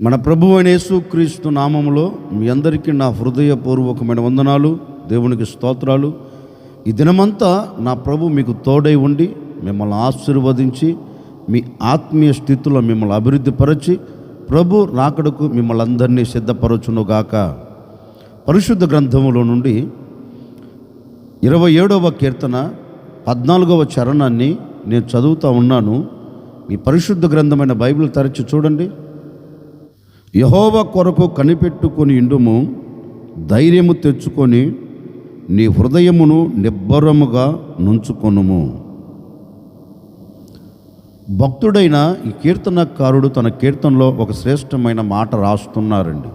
మన ప్రభువు అయిన యేసుక్రీస్తు నామములో మీ అందరికీ నా హృదయపూర్వకమైన వందనాలు, దేవునికి స్తోత్రాలు. ఈ దినమంతా నా ప్రభు మీకు తోడై ఉండి మిమ్మల్ని ఆశీర్వదించి మీ ఆత్మీయ స్థితిలో మిమ్మల్ని అభివృద్ధిపరచి ప్రభు రాకడకు మిమ్మల్ని అందరినీ సిద్ధపరచునుగాక. పరిశుద్ధ గ్రంథములో నుండి 27వ కీర్తన 14వ చరణాన్ని నేను చదువుతూ ఉన్నాను. మీ పరిశుద్ధ గ్రంథమైన బైబిల్ తెరచి చూడండి. యెహోవా కొరకు కనిపెట్టుకొని ఇండుము, ధైర్యము తెచ్చుకొని నీ హృదయమును నిబ్బరముగా నుంచుకొనుము. భక్తుడైన ఈ కీర్తనకారుడు తన కీర్తనలో ఒక శ్రేష్టమైన మాట రాస్తున్నారండి.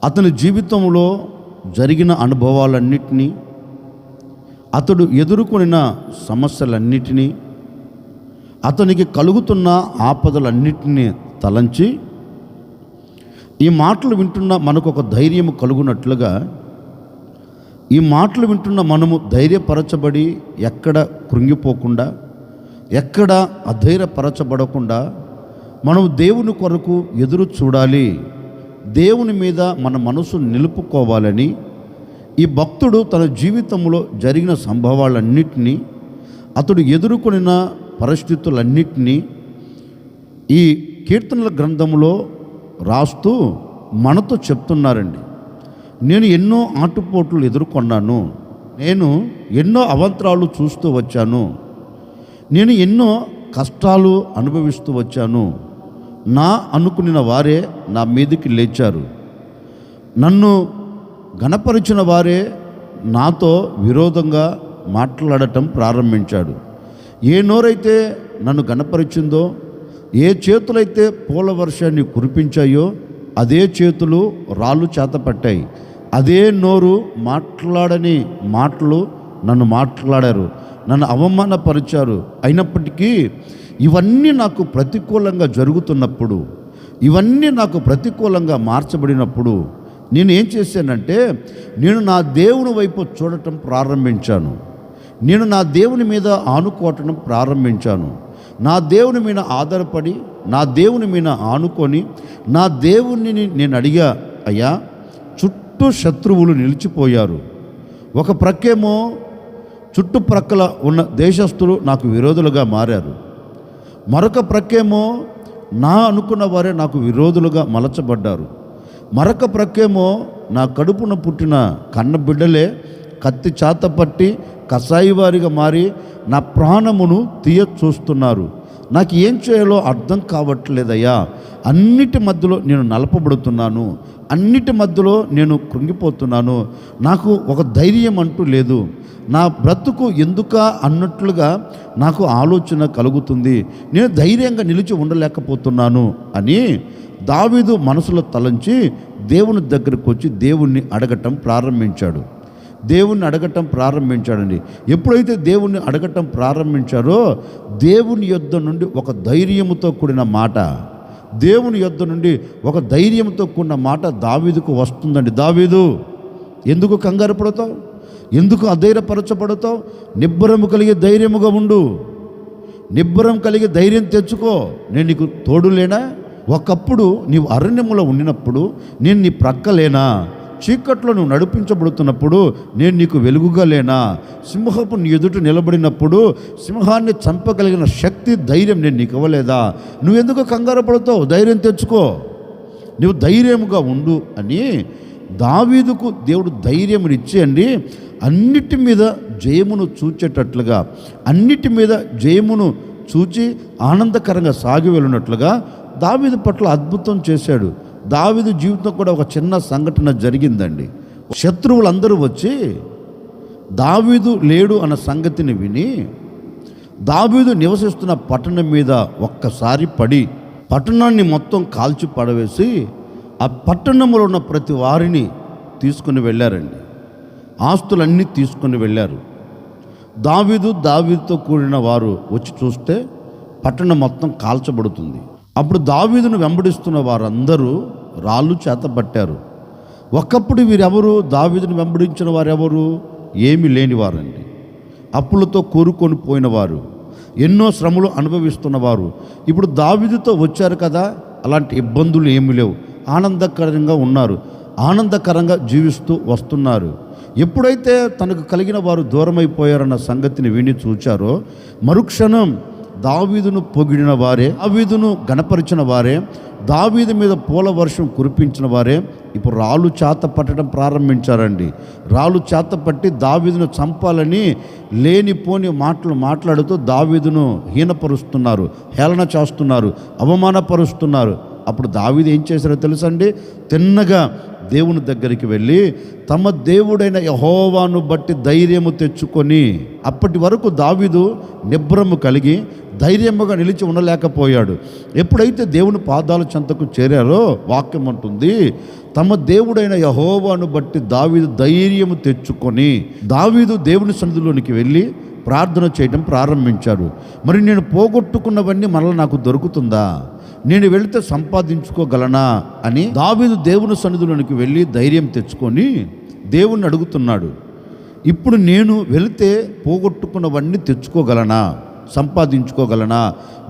అతని జీవితంలో జరిగిన అనుభవాలన్నిటినీ, అతడు ఎదుర్కొనిన సమస్యలన్నిటినీ, అతనికి కలుగుతున్న ఆపదలన్నిటినీ తలంచి ఈ మాటలు వింటున్న మనకు ఒక ధైర్యము కలుగునట్లుగా, ఈ మాటలు వింటున్న మనము ధైర్యపరచబడి ఎక్కడ కృంగిపోకుండా, ఎక్కడ అధైర్యపరచబడకుండా మనం దేవుని కొరకు ఎదురు చూడాలి, దేవుని మీద మన మనసు నిలుపుకోవాలని ఈ భక్తుడు తన జీవితంలో జరిగిన సంభవాలన్నిటినీ, అతడు ఎదుర్కొనిన పరిస్థితులన్నిటినీ ఈ కీర్తనల గ్రంథంలో రాస్తూ మనతో చెప్తున్నారండి. నేను ఎన్నో ఆటుపోట్లు ఎదుర్కొన్నాను, నేను ఎన్నో అవంతరాలు చూస్తూ వచ్చాను, నేను ఎన్నో కష్టాలు అనుభవిస్తూ వచ్చాను. నా అనుకున్న వారే నా మీదకి లేచారు, నన్ను గణపరిచిన వారే నాతో విరోధంగా మాట్లాడటం ప్రారంభించాడు. ఏ నోరైతే నన్ను గణపరిచిందో, ఏ చేతులైతే పూల వర్షాన్ని కురిపించాయో అదే చేతులు రాళ్ళు చేతపట్టాయి, అదే నోరు మాట్లాడని మాటలు నన్ను మాట్లాడారు, నన్ను అవమానపరిచారు. అయినప్పటికీ ఇవన్నీ నాకు ప్రతికూలంగా జరుగుతున్నప్పుడు, ఇవన్నీ నాకు ప్రతికూలంగా మార్చబడినప్పుడు నేను ఏం చేశానంటే, నేను నా దేవుని వైపు చూడటం ప్రారంభించాను, నేను నా దేవుని మీద ఆనుకోవటం ప్రారంభించాను. నా దేవుని మీద ఆధారపడి, నా దేవుని మీద ఆనుకొని నా దేవుని నేను అడిగా, అయ్యా చుట్టూ శత్రువులు నిలిచిపోయారు, ఒక ప్రక్కేమో చుట్టుప్రక్కల ఉన్న దేశస్తులు నాకు విరోధులుగా మారారు, మరొక ప్రక్కేమో నా అనుకున్న వారే నాకు విరోధులుగా మలచబడ్డారు, మరొక ప్రక్కేమో నా కడుపున పుట్టిన కన్న బిడ్డలే కత్తి చేతపట్టి కసాయి వారిగా మారి నా ప్రాణమును తీయ చూస్తున్నారు. నాకు ఏం చేయాలో అర్థం కావట్లేదయ్యా. అన్నిటి మధ్యలో నేను నలపబడుతున్నాను, అన్నిటి మధ్యలో నేను కృంగిపోతున్నాను, నాకు ఒక ధైర్యం అంటూ లేదు, నా బ్రతుకు ఎందుక అన్నట్లుగా నాకు ఆలోచన కలుగుతుంది, నేను ధైర్యంగా నిలిచి ఉండలేకపోతున్నాను అని దావీదు మనసులో తలంచి దేవుని దగ్గరకు వచ్చి దేవుణ్ణి అడగటం ప్రారంభించాడు. దేవుణ్ణి అడగటం ప్రారంభించాడండి. ఎప్పుడైతే దేవుణ్ణి అడగటం ప్రారంభించారో దేవుని యొద్ద నుండి ఒక ధైర్యముతో కూడిన మాట, దేవుని యొద్ద నుండి ఒక ధైర్యంతో కూడిన మాట దావీదుకు వస్తుందండి. దావీదు, ఎందుకు కంగారు పడతావు, ఎందుకు అధైర్యపరచబడతావు? నిబ్బరము కలిగి ధైర్యముగా ఉండు, నిబ్బరం కలిగి ధైర్యం తెచ్చుకో, నేను నీకు తోడులేనా? ఒకప్పుడు నీవు అరణ్యములో ఉండినప్పుడు నేను నీ ప్రక్కలేనా? చీకట్లో నువ్వు నడిపించబడుతున్నప్పుడు నేను నీకు వెలుగుగా లేనా? సింహపు నీ ఎదుట నిలబడినప్పుడు సింహాన్ని చంపగలిగిన శక్తి, ధైర్యం నేను నీకు ఇవ్వలేదా? నువ్వెందుకు కంగారు పడతావు? ధైర్యం తెచ్చుకో, నువ్వు ధైర్యముగా ఉండు అని దావీదుకు దేవుడు ధైర్యమునిచ్చి అండి అన్నిటి మీద జయమును చూచేటట్లుగా, అన్నిటి మీద జయమును చూచి ఆనందకరంగా సాగి వెళ్ళినట్లుగా దావీదు పట్ల అద్భుతం చేశాడు. దావీదు జీవితం కూడా ఒక చిన్న సంఘటన జరిగిందండి. శత్రువులందరూ వచ్చి దావీదు లేడు అన్న సంగతిని విని దావీదు నివసిస్తున్న పట్టణం మీద ఒక్కసారి పడి పట్టణాన్ని మొత్తం కాల్చి పడవేసి ఆ పట్టణంలో ఉన్న ప్రతి వారిని తీసుకుని వెళ్ళారండి. ఆస్తులన్నీ తీసుకుని వెళ్ళారు. దావీదుతో కూడిన వారు వచ్చి చూస్తే పట్టణం మొత్తం కాల్చబడుతుంది. అప్పుడు దావీదును వెంబడిస్తున్న వారందరూ రాళ్ళు చేతబట్టారు. ఒకప్పుడు వీరెవరు? దావీదును వెంబడించిన వారెవరు? ఏమీ లేనివారండి, అప్పులతో కూరుకొని పోయినవారు, ఎన్నో శ్రమలు అనుభవిస్తున్నవారు. ఇప్పుడు దావీదుతో వచ్చారు కదా, అలాంటి ఇబ్బందులు ఏమీ లేవు. ఆనందకరంగా ఉన్నారు, ఆనందకరంగా జీవిస్తూ వస్తున్నారు. ఎప్పుడైతే తనకు కలిగిన వారు దూరమైపోయారన్న సంగతిని విని చూచారో, మరుక్షణం దావీదును పొగిడిన వారే, దావీదును గణపరిచిన వారే, దావీదు మీద పూల వర్షం కురిపించిన వారే ఇప్పుడు రాళ్ళు చేత పట్టడం ప్రారంభించారండి. రాళ్ళు చేత పట్టి దావీదును చంపాలని లేనిపోని మాటలు మాట్లాడుతూ దావీదును హీనపరుస్తున్నారు, హేళన చేస్తున్నారు, అవమానపరుస్తున్నారు. అప్పుడు దావీదు ఏం చేశారో తెలుసండి? తిన్నగా దేవుని దగ్గరికి వెళ్ళి తమ దేవుడైన యెహోవాను బట్టి ధైర్యము తెచ్చుకొని, అప్పటి వరకు దావీదు నిబ్రము కలిగి ధైర్యముగా నిలిచి ఉండలేకపోయాడు. ఎప్పుడైతే దేవుని పాదాల చెంతకు చేరారో, వాక్యం అంటుంది, తమ దేవుడైన యెహోవాను బట్టి దావీదు ధైర్యము తెచ్చుకొని దావీదు దేవుని సన్నిధిలోనికి వెళ్ళి ప్రార్థన చేయడం ప్రారంభించాడు. మరి నేను పోగొట్టుకున్నవన్నీ మరలా నాకు దొరుకుతుందా? నేను వెళితే సంపాదించుకోగలనా అని దావీదు దేవుని సన్నిధిలోనికి వెళ్ళి ధైర్యం తెచ్చుకొని దేవుణ్ణి అడుగుతున్నాడు. ఇప్పుడు నేను వెళితే పోగొట్టుకున్నవన్నీ తెచ్చుకోగలనా, సంపాదించుకోగలనా,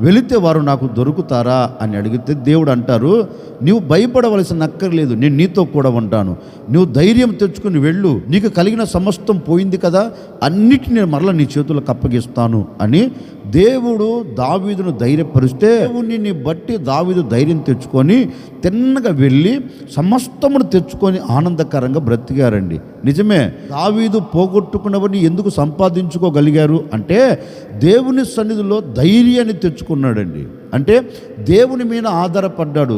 వెళితే వారు నాకు దొరుకుతారా అని అడిగితే దేవుడు అంటారు, నీవు భయపడవలసిన అక్కర్లేదు, నేను నీతో కూడా ఉంటాను. నువ్వు ధైర్యం తెచ్చుకుని వెళ్ళు, నీకు కలిగిన సమస్తం పోయింది కదా, అన్నిటిని నేను మరలా నీ చేతులకు అప్పగిస్తాను అని దేవుడు దావీదును ధైర్యపరిస్తే, దేవుని బట్టి దావీదు ధైర్యం తెచ్చుకొని తిన్నగా వెళ్ళి సమస్తమును తెచ్చుకొని ఆనందకరంగా బ్రతికారండి. నిజమే, దావీదు పోగొట్టుకున్నవన్నీ ఎందుకు సంపాదించుకోగలిగారు అంటే దేవుని సన్నిధిలో ధైర్యాన్ని తెచ్చుకున్నాడండి. అంటే దేవుని మీద ఆధారపడ్డాడు,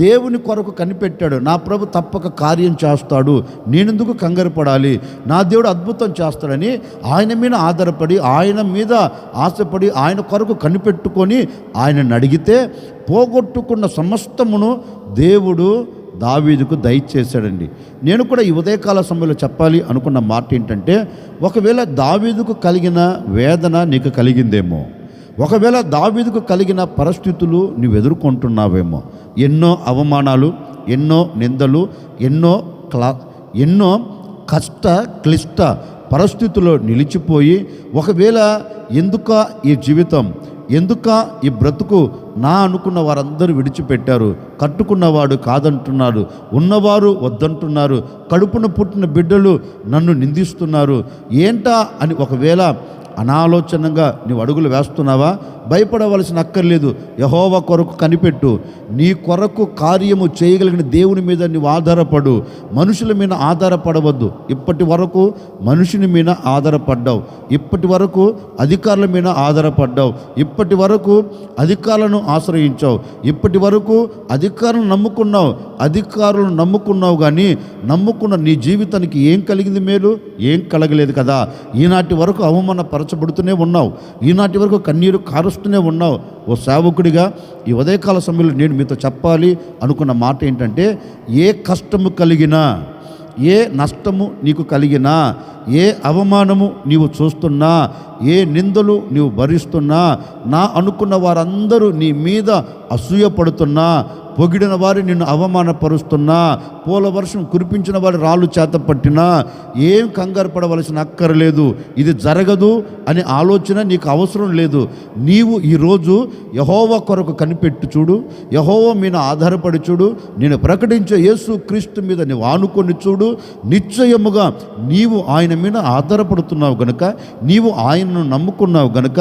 దేవుని కొరకు కనిపెట్టాడు. నా ప్రభు తప్పక కార్యం చేస్తాడు, నేనెందుకు కంగారు పడాలి, నా దేవుడు అద్భుతం చేస్తాడని ఆయన మీద ఆధారపడి, ఆయన మీద ఆశపడి, ఆయన కొరకు కనిపెట్టుకొని ఆయనను అడిగితే పోగొట్టుకున్న సమస్తమును దేవుడు దావీదుకు దయచేశాడండి. నేను కూడా ఈ ఉదయకాల సమయంలో చెప్పాలి అనుకున్న మాట ఏంటంటే, ఒకవేళ దావీదుకు కలిగిన వేదన నీకు కలిగిందేమో, ఒకవేళ దావీదుకు కలిగిన పరిస్థితులు నువ్వు ఎదుర్కొంటున్నావేమో, ఎన్నో అవమానాలు, ఎన్నో నిందలు, ఎన్నో క్లిష్ట పరిస్థితుల్లో నిలిచిపోయి, ఒకవేళ ఎందుక ఈ జీవితం, ఎందుక ఈ బ్రతుకు, నా అనుకున్న వారందరూ విడిచిపెట్టారు, కట్టుకున్నవాడు కాదంటున్నారు, ఉన్నవారు వద్దంటున్నారు, కడుపున పుట్టిన బిడ్డలు నన్ను నిందిస్తున్నారు, ఏంటా అని ఒకవేళ అనాలోచనగా నీవు అడుగులు వేస్తున్నావా? భయపడవలసిన అక్కర్లేదు. యెహోవా కొరకు కనిపెట్టు, నీ కొరకు కార్యము చేయగలిగిన దేవుని మీద నీవు ఆధారపడు, మనుషుల మీద ఆధారపడవద్దు. ఇప్పటి వరకు మనుషుని మీద ఆధారపడ్డావు, ఇప్పటి వరకు అధికారుల మీద ఆధారపడ్డావు, ఇప్పటి వరకు అధికారులను ఆశ్రయించావు, ఇప్పటి వరకు అధికారులను నమ్ముకున్నావు కానీ నమ్ముకున్న నీ జీవితానికి ఏం కలిగింది మేలు? ఏం కలగలేదు కదా. ఈనాటి వరకు అవమానపరచబడుతూనే ఉన్నావు, ఈనాటి వరకు కన్నీరు కారుస్తూనే ఉన్నావు. ఓ సేవకుడిగా ఈ ఉదయకాల సమయంలో నేను మీతో చెప్పాలి అనుకున్న మాట ఏంటంటే, ఏ కష్టము కలిగినా, ఏ నష్టము నీకు కలిగినా, ఏ అవమానము నీవు చూస్తున్నా, ఏ నిందలు నీవు భరిస్తున్నా, నా అనుకున్న వారందరూ నీ మీద అసూయపడుతున్నా, పొగిడిన వారి నిన్ను అవమానపరుస్తున్నా, పూల వర్షం కురిపించిన వారి రాళ్ళు చేత పట్టినా ఏం కంగారు పడవలసిన అక్కర్లేదు. ఇది జరగదు అనే ఆలోచన నీకు అవసరం లేదు. నీవు ఈరోజు యెహోవా కొరకు కనిపెట్టు చూడు, యెహోవా మీద ఆధారపడి చూడు, నేను ప్రకటించే యేసు క్రీస్తు మీద నీవు ఆనుకొని చూడు. నిశ్చయముగా నీవు ఆయన మీద ఆధారపడుతున్నావు గనుక, నీవు ఆయనను నమ్ముకున్నావు గనుక,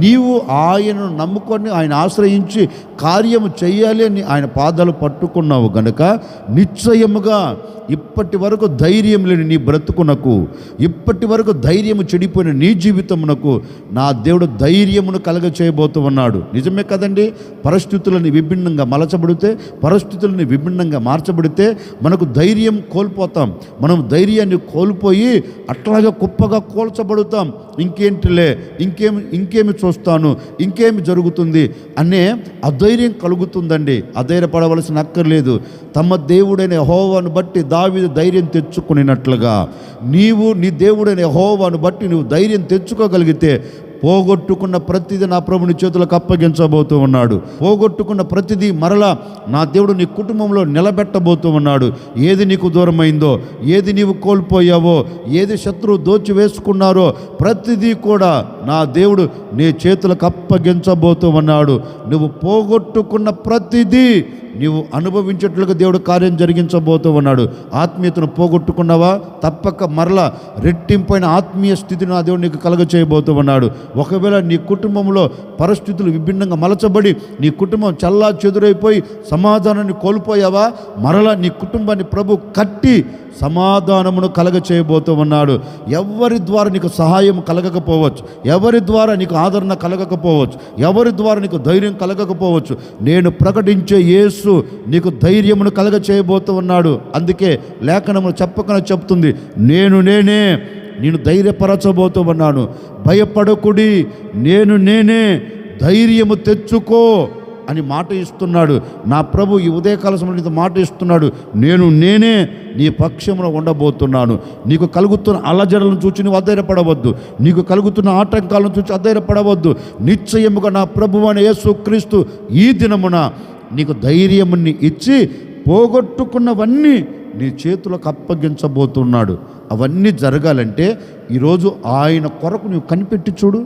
నీవు ఆయనను నమ్ముకొని ఆయన ఆశ్రయించి కార్యము చేయాలి అని ఆయన పాదాలు పట్టుకున్నావు గనుక, నిశ్చయముగా ఇప్పటి వరకు ధైర్యం లేని నీ బ్రతుకునకు, ఇప్పటి వరకు ధైర్యము చెడిపోయిన నీ జీవితమునకు నా దేవుడు ధైర్యమును కలగ చేయబోతూ ఉన్నాడు. నిజమే కదండి. పరిస్థితులని విభిన్నంగా మలచబడితే, పరిస్థితులని విభిన్నంగా మార్చబడితే మనకు ధైర్యం కోల్పోతాం. మనం ధైర్యాన్ని కోల్పోయి అట్లాగా కుప్పగా కోల్చబడుతాం. ఇంకేంటిలే, ఇంకేమి చూస్తాను, ఇంకేమి జరుగుతుంది అనే అధైర్యం కలుగుతుందండి. అధైర్యపడవలసిన అక్కర్లేదు. తమ దేవుడైన యెహోవాను బట్టి దావీదు ధైర్యం తెచ్చుకునేటట్లుగా నీవు నీ దేవుడైన యెహోవాను బట్టి నువ్వు ధైర్యం తెచ్చుకోగలిగితే, పోగొట్టుకున్న ప్రతిదీ నా ప్రభుని చేతులకు అప్పగించబోతూ ఉన్నాడు. పోగొట్టుకున్న ప్రతిదీ మరలా నా దేవుడు నీ కుటుంబంలో నిలబెట్టబోతూ ఉన్నాడు. ఏది నీకు దూరమైందో, ఏది నీవు కోల్పోయావో, ఏది శత్రువు దోచి వేసుకున్నారో ప్రతిదీ కూడా నా దేవుడు నీ చేతులకు అప్పగించబోతూ ఉన్నాడు. నువ్వు పోగొట్టుకున్న ప్రతిదీ నీవు అనుభవించేట్లుగా దేవుడు కార్యం జరిగించబోతూ ఉన్నాడు. ఆత్మీయతను పోగొట్టుకున్నావా? తప్పక మరలా రెట్టింపైన ఆత్మీయ స్థితిని ఆ దేవుడు నీకు కలగ చేయబోతూ ఉన్నాడు. ఒకవేళ నీ కుటుంబంలో పరిస్థితులు విభిన్నంగా మలచబడి నీ కుటుంబం చల్లా చెదురైపోయి సమాధానాన్ని కోల్పోయావా? మరలా నీ కుటుంబాన్ని ప్రభు కట్టి సమాధానమును కలగ చేయబోతూ ఉన్నాడు. ఎవరి ద్వారా నీకు సహాయం కలగకపోవచ్చు, ఎవరి ద్వారా నీకు ఆదరణ కలగకపోవచ్చు, ఎవరి ద్వారా నీకు ధైర్యం కలగకపోవచ్చు. నేను ప్రకటించే యేసు నీకు ధైర్యమును కలగ చేయబోతూ ఉన్నాడు. అందుకే లేఖనము చెప్పకనే చెప్తుంది, నేనే ధైర్యపరచబోతూ ఉన్నాను. భయపడకుడి, నేనే ధైర్యము తెచ్చుకో అని మాట ఇస్తున్నాడు. నా ప్రభు ఈ ఉదయకాల సమయంలో మాట ఇస్తున్నాడు, నేనే నీ పక్షమున ఉండబోతున్నాను. నీకు కలుగుతున్న అలజడలను చూచి నువ్వు అధైర్యపడవద్దు, నీకు కలుగుతున్న ఆటంకాలను చూచి అధైర్యపడవద్దు. నిశ్చయముగా నా ప్రభువు అయిన యేసుక్రీస్తు ఈ దినమున నీకు ధైర్యముని ఇచ్చి పోగొట్టుకున్నవన్నీ నీ చేతులకు అప్పగించబోతున్నాడు. అవన్నీ జరగాలంటే ఈరోజు ఆయన కొరకు నువ్వు కనిపెట్టి చూడు,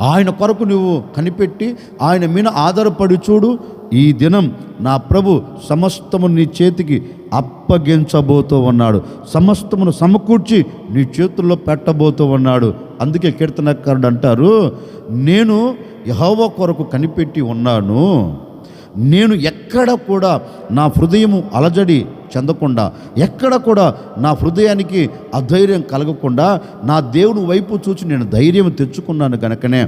ఆయన కొరకు నువ్వు కనిపెట్టి ఆయన మీద ఆధారపడి చూడు. ఈ దినం నా ప్రభు సమస్తము నీ చేతికి అప్పగించబోతూ ఉన్నాడు, సమస్తమును సమకూర్చి నీ చేతుల్లో పెట్టబోతూ ఉన్నాడు. అందుకే కీర్తనకారుడు అంటారు, నేను యెహోవా కొరకు కనిపెట్టి ఉన్నాను, నేను ఎక్కడ కూడా నా హృదయము అలజడి చెందకుండా, ఎక్కడ కూడా నా హృదయానికి అధైర్యం కలగకుండా నా దేవుని వైపు చూసి నేను ధైర్యం తెచ్చుకున్నాను కనుకనే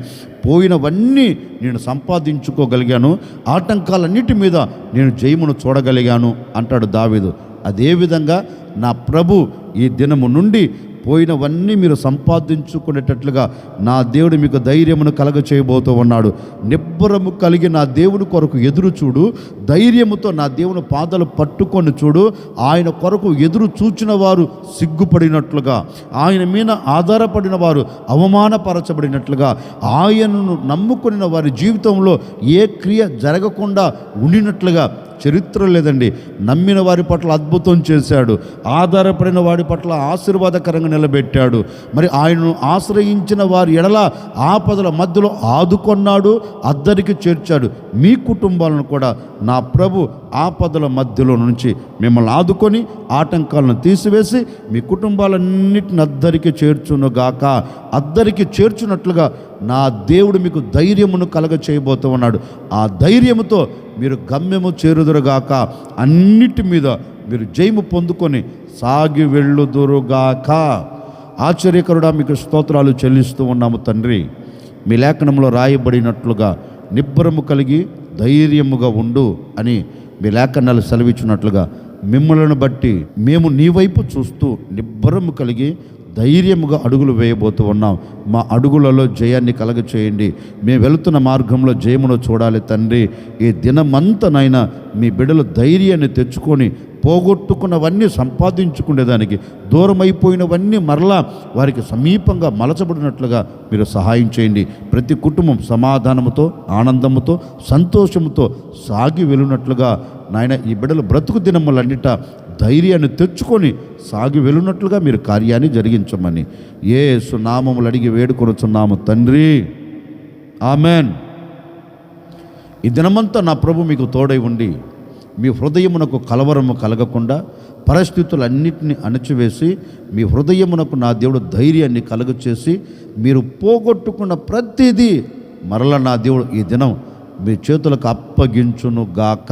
పోయినవన్నీ నేను సంపాదించుకోగలిగాను, ఆటంకాలన్నిటి మీద నేను జయమును చూడగలిగాను అంటాడు దావీదు. అదేవిధంగా నా ప్రభు ఈ దినము నుండి పోయినవన్నీ మీరు సంపాదించుకునేటట్లుగా నా దేవుడు మీకు ధైర్యమును కలగ చేయబోతూ ఉన్నాడు. నిబ్బరము కలిగి నా దేవుని కొరకు ఎదురు చూడు, ధైర్యముతో నా దేవుని పాదాలు పట్టుకొని చూడు. ఆయన కొరకు ఎదురు చూచిన వారు సిగ్గుపడినట్లుగా, ఆయన మీద ఆధారపడిన వారు అవమానపరచబడినట్లుగా, ఆయనను నమ్ముకున్న వారి జీవితంలో ఏ క్రియ జరగకుండా ఉండినట్లుగా చరిత్ర లేదండి. నమ్మిన వారి పట్ల అద్భుతం చేశాడు, ఆధారపడిన వారి పట్ల ఆశీర్వాదకరంగా నిలబెట్టాడు. మరి ఆయనను ఆశ్రయించిన వారి ఎడల ఆపదల మధ్యలో ఆదుకొన్నాడు, అద్దరికి చేర్చాడు. మీ కుటుంబాలను కూడా నా ప్రభు ఆపదల మధ్యలో నుంచి మిమ్మల్ని ఆదుకొని ఆటంకాలను తీసివేసి మీ కుటుంబాలన్నిటిని అద్దరికి చేర్చునుగాక. అద్దరికి చేర్చున్నట్లుగా నా దేవుడు మీకు ధైర్యమును కలగ చేయబోతూ ఉన్నాడు. ఆ ధైర్యముతో మీరు గమ్యము చేరుదురుగాక, అన్నిటి మీద మీరు జయము పొందుకొని సాగి వెళ్ళుదురుగాక. ఆశ్చర్యకరుడా మీకు స్తోత్రాలు చెల్లిస్తూ ఉన్నాము తండ్రి. మీ లేఖనంలో రాయబడినట్లుగా నిబ్బరము కలిగి ధైర్యముగా ఉండు అని మీ లేఖనాలు సెలవిచ్చినట్లుగా మిమ్మల్ని బట్టి మేము నీ వైపు చూస్తూ నిబ్బరము కలిగి ధైర్యముగా అడుగులు వేయబోతూ ఉన్నాం. మా అడుగులలో జయాన్ని కలగ చేయండి. మేము వెళుతున్న మార్గంలో జయమును చూడాలి తండ్రి. ఈ దినమంతనైనా మీ బిడ్డలు ధైర్యాన్ని తెచ్చుకొని పోగొట్టుకున్నవన్నీ సంపాదించుకునేదానికి, దూరమైపోయినవన్నీ మరలా వారికి సమీపంగా మలచబడినట్లుగా మీరు సహాయం చేయండి. ప్రతి కుటుంబం సమాధానముతో, ఆనందముతో, సంతోషముతో సాగి వెళ్ళినట్లుగా నాయన ఈ బిడ్డలు బ్రతుకు దినములన్నిట ధైర్యాన్ని తెచ్చుకొని సాగి వెళ్ళినట్లుగా మీరు కార్యాన్ని జరిగించమని యేసు నామములు అడిగి వేడుకొనుచున్నాము తండ్రి, ఆమెన్. ఈ దినమంతా నా ప్రభు మీకు తోడై ఉండి మీ హృదయమునకు కలవరము కలగకుండా పరిస్థితులన్నిటిని అణచివేసి మీ హృదయమునకు నా దేవుడు ధైర్యాన్ని కలుగచేసి మీరు పోగొట్టుకున్న ప్రతిదీ మరల నా దేవుడు ఈ దినం మీ చేతులకు అప్పగించును గాక.